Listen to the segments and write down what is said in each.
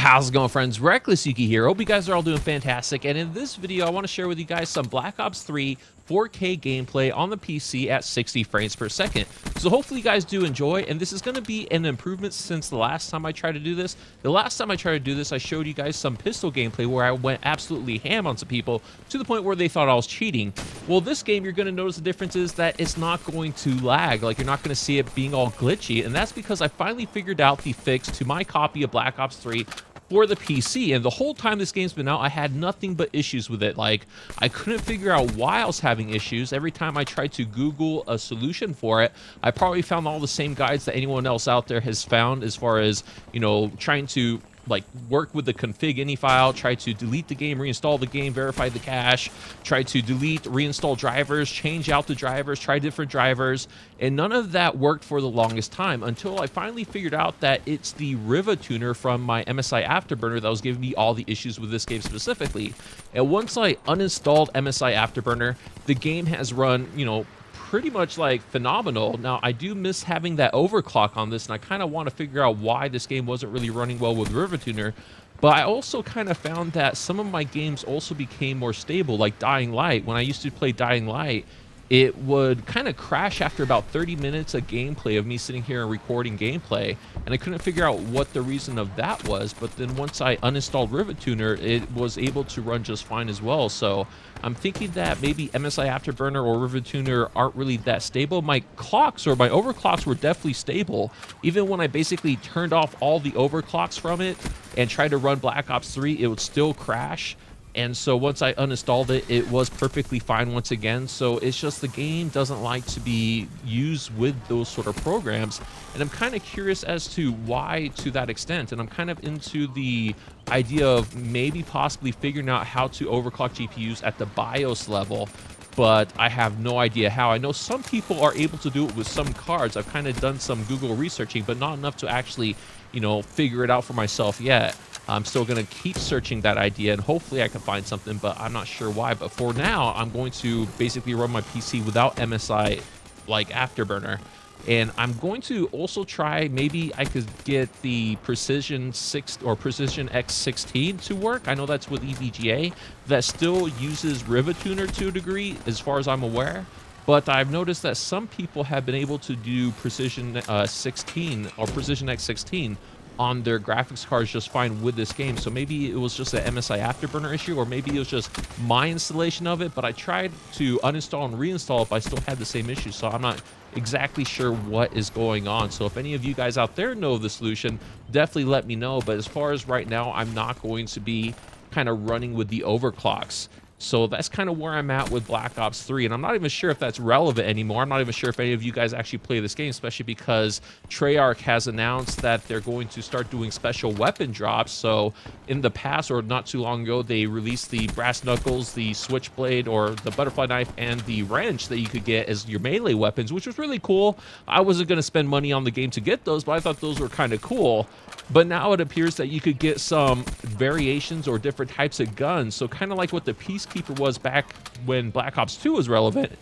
How's it going, friends? Reckless Yuki here. Hope you guys are all doing fantastic. And in this video, I want to share with you guys some Black Ops 3 4K gameplay on the PC at 60 frames per second. So hopefully you guys do enjoy, and this is going to be an improvement since the last time I tried to do this. The last time I tried to do this, I showed you guys some pistol gameplay where I went absolutely ham on some people to the point where they thought I was cheating. Well, this game, you're going to notice the difference is that it's not going to lag. Like, you're not going to see it being all glitchy, and that's because I finally figured out the fix to my copy of Black Ops 3 for the PC, and the whole time this game's been out, I had nothing but issues with it. Like, I couldn't figure out why I was having issues. Every time I tried to Google a solution for it, I probably found all the same guides that anyone else out there has found, as far as, you know, trying to like work with the config any file, try to delete the game, reinstall the game, verify the cache, try to delete, reinstall drivers, change out the drivers, try different drivers, and none of that worked for the longest time until I finally figured out that it's the Riva tuner from my MSI Afterburner that was giving me all the issues with this game specifically. And once I uninstalled MSI Afterburner, the game has run, you know, pretty much like phenomenal. Now, I do miss having that overclock on this, and I kind of want to figure out why this game wasn't really running well with Riva Tuner. But I also kind of found that some of my games also became more stable, like Dying Light. When I used to play Dying Light, it would kind of crash after about 30 minutes of gameplay of me sitting here and recording gameplay, and I couldn't figure out what the reason of that was. But then once I uninstalled Riva Tuner, it was able to run just fine as well. So I'm thinking that maybe MSI Afterburner or Riva Tuner aren't really that stable. My clocks, or my overclocks, were definitely stable. Even when I basically turned off all the overclocks from it and tried to run Black Ops 3, it would still crash. And so once I uninstalled it, it was perfectly fine once again. So it's just the game doesn't like to be used with those sort of programs. And I'm kind of curious as to why to that extent. And I'm kind of into the idea of maybe possibly figuring out how to overclock GPUs at the BIOS level, but I have no idea how. I know some people are able to do it with some cards. I've kind of done some Google researching, but not enough to actually, you know, figure it out for myself yet. I'm still going to keep searching that idea, and hopefully I can find something, but I'm not sure why. But for now, I'm going to basically run my PC without MSI like Afterburner. And I'm going to also try, maybe I could get the Precision 6 or Precision X16 to work. I know that's with EVGA. That still uses Riva Tuner to a degree, as far as I'm aware. But I've noticed that some people have been able to do Precision 16 or Precision X16 on their graphics cards just fine with this game. So maybe it was just an MSI Afterburner issue, or maybe it was just my installation of it. But I tried to uninstall and reinstall it, but I still had the same issue. So I'm not exactly sure what is going on. So if any of you guys out there know the solution, definitely let me know. But as far as right now, I'm not going to be kind of running with the overclocks. So that's kind of where I'm at with Black Ops 3, and I'm not even sure if that's relevant anymore. I'm not even sure if any of you guys actually play this game, especially because Treyarch has announced that they're going to start doing special weapon drops. So in the past, or not too long ago, they released the brass knuckles, the switchblade, or the butterfly knife, and the wrench that you could get as your melee weapons, which was really cool. I wasn't going to spend money on the game to get those, but I thought those were kind of cool. But now it appears that you could get some variations or different types of guns. So kind of like what the Peacekeeper was back when Black Ops 2 was relevant,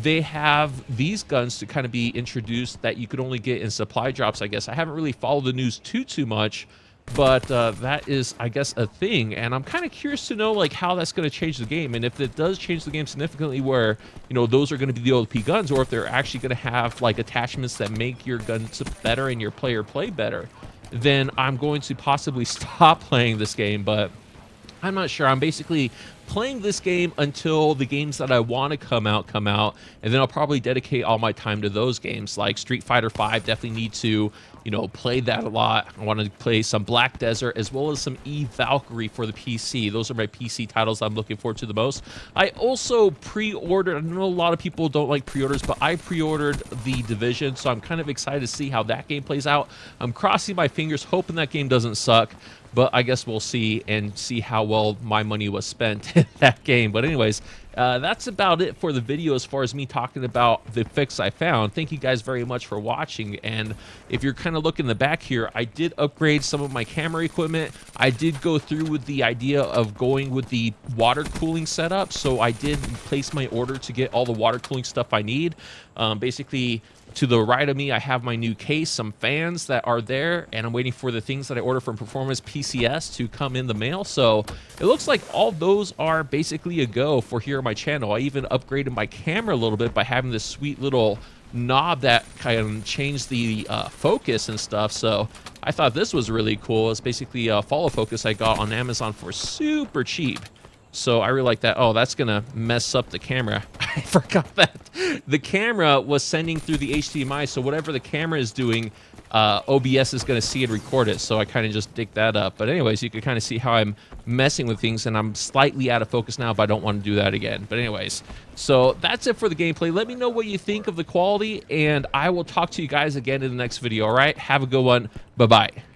they have these guns to kind of be introduced that you could only get in supply drops, I guess. I haven't really followed the news too much, but that is, I guess, a thing. And I'm kind of curious to know, like, how that's going to change the game. And if it does change the game significantly where, you know, those are going to be the OP guns, or if they're actually going to have, like, attachments that make your guns better and your player play better, then I'm going to possibly stop playing this game. But I'm not sure. I'm basically playing this game until the games that I want to come out, and then I'll probably dedicate all my time to those games. Like Street Fighter V, definitely need to, you know, play that a lot. I want to play some Black Desert, as well as some Valkyrie for the PC. Those are my PC titles I'm looking forward to the most. I also pre-ordered, I know a lot of people don't like pre-orders, but I pre-ordered The Division, so I'm kind of excited to see how that game plays out. I'm crossing my fingers, hoping that game doesn't suck. But I guess we'll see, and see how well my money was spent in that game. But anyways, that's about it for the video as far as me talking about the fix I found. Thank you guys very much for watching. And if you're kind of looking in the back here, I did upgrade some of my camera equipment. I did go through with the idea of going with the water cooling setup. So I did place my order to get all the water cooling stuff I need. Basically, To the right of me, I have my new case, some fans that are there, and I'm waiting for the things that I ordered from Performance PCS to come in the mail. So it looks like all those are basically a go for here on my channel. I even upgraded my camera a little bit by having this sweet little knob that kind of changed the focus and stuff. So I thought this was really cool. It's basically a follow focus I got on Amazon for super cheap. So I really like that. Oh, that's going to mess up the camera. I forgot that. The camera was sending through the HDMI, so whatever the camera is doing, OBS is going to see and record it. So I kind of just dig that up. But anyways, you can kind of see how I'm messing with things, and I'm slightly out of focus now, but I don't want to do that again. But anyways, so that's it for the gameplay. Let me know what you think of the quality, and I will talk to you guys again in the next video, all right? Have a good one. Bye-bye.